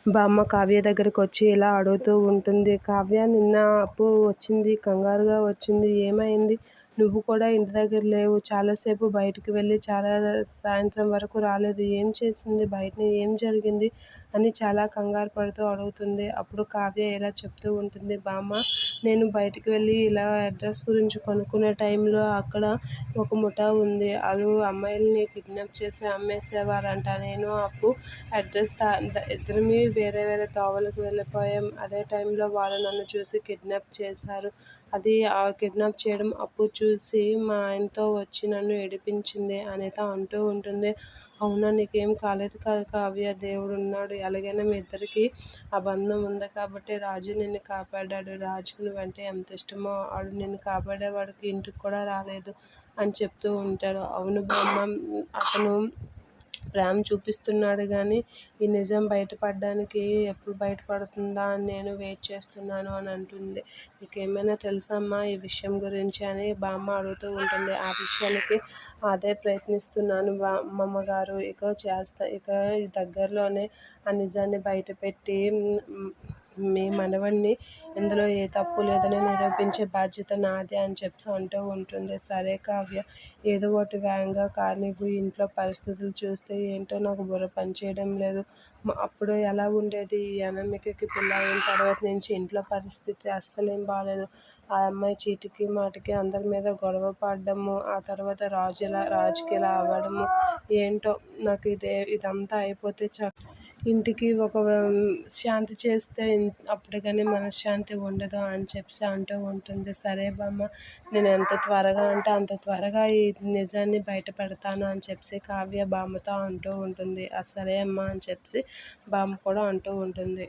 బామ్మ కావ్య దగ్గరకొచ్చి ఇలా అడుగుతూ ఉంటుంది. కావ్య, నిన్న అప్పు వచ్చింది, కంగారుగా వచ్చింది. ఏమైంది? నువ్వు కూడా ఇంటి దగ్గర లేవు. చాలాసేపు బయటికి వెళ్ళి సాయంత్రం వరకు రాలేదు. ఏం చేసింది? బయట ఏం జరిగింది? అని చాలా కంగారు పడుతూ అడుగుతుంది. అప్పుడు కావ్య ఇలా చెప్తూ ఉంటుంది. బామ్మ, నేను బయటికి వెళ్ళి ఇలా అడ్రస్ గురించి కనుక్కునే టైంలో అక్కడ ఒక ముఠా ఉంది. వాళ్ళు అమ్మాయిల్ని కిడ్నాప్ చేసి అమ్మేసేవారంట. నేను అప్పు అడ్రస్ ఇద్దరిమీ వేరే వేరే తోవలకు వెళ్ళిపోయాం. అదే టైంలో వాళ్ళు నన్ను చూసి కిడ్నాప్ చేశారు. అది ఆ కిడ్నాప్ చేయడం అప్పు చూసి మా ఆయనతో వచ్చి నన్ను ఏడిపించింది అనిత అంటూ ఉంటుంది. అవునా, నీకేం కాలేదు కదా కావ్య, దేవుడు ఉన్నాడు. ఎలాగైనా మీ ఇద్దరికి ఆ బంధం ఉంది కాబట్టి రాజు నిన్ను కాపాడాడు. రాజుకి నువ్వంటే ఎంత ఇష్టమో వాడు నిన్ను కాపాడేవాడికి ఇంటికి కూడా రాలేదు అని చెప్తూ ఉంటాడు. అవును బామ్మ, అతను ప్రేమ చూపిస్తున్నాడు కానీ ఈ నిజం బయటపడడానికి ఎప్పుడు బయటపడుతుందా అని నేను వెయిట్ చేస్తున్నాను అని అంటుంది. నీకేమైనా తెలుసమ్మా ఈ విషయం గురించి అని బామ్మ అడుగుతూ ఉంటుంది. ఆ విషయానికి అదే ప్రయత్నిస్తున్నాను అమ్మమ్మగారు. ఇక ఈ దగ్గరలోనే ఆ నిజాన్ని బయటపెట్టి మీ మనవణ్ణి ఇందులో ఏ తప్పు లేదని నిరూపించే బాధ్యత నాది అని చెప్పి అంటూ ఉంటుంది. సరే కావ్య, ఏదో ఒకటి వేగంగా కానివ్వు. ఇంట్లో పరిస్థితులు చూస్తే ఏంటో నాకు బుర్ర పనిచేయడం లేదు. అప్పుడు ఎలా ఉండేది? ఈ అనామికకి పిల్ల అయిన తర్వాత నుంచి ఇంట్లో పరిస్థితి అస్సలేం బాగాలేదు. ఆ అమ్మాయి చీటికి మాటికి అందరి మీద గొడవ పడడము, ఆ తర్వాత రాజుకి ఇలా అవ్వడము, ఏంటో నాకు ఇదంతా అయిపోతే ఇంటికి ఒక శాంతి చేస్తే అప్పుడు కానీ మనశ్శాంతి ఉండదు అని చెప్పి అంటూ ఉంటుంది. సరే బామ్మ, నేను ఎంత త్వరగా అంటే అంత త్వరగా ఈ నిజాన్ని బయటపెడతాను అని చెప్పి కావ్య బామ్మతో అంటూ ఉంటుంది. సరే అమ్మ అని చెప్పి బామ్మ కూడా అంటూ ఉంటుంది.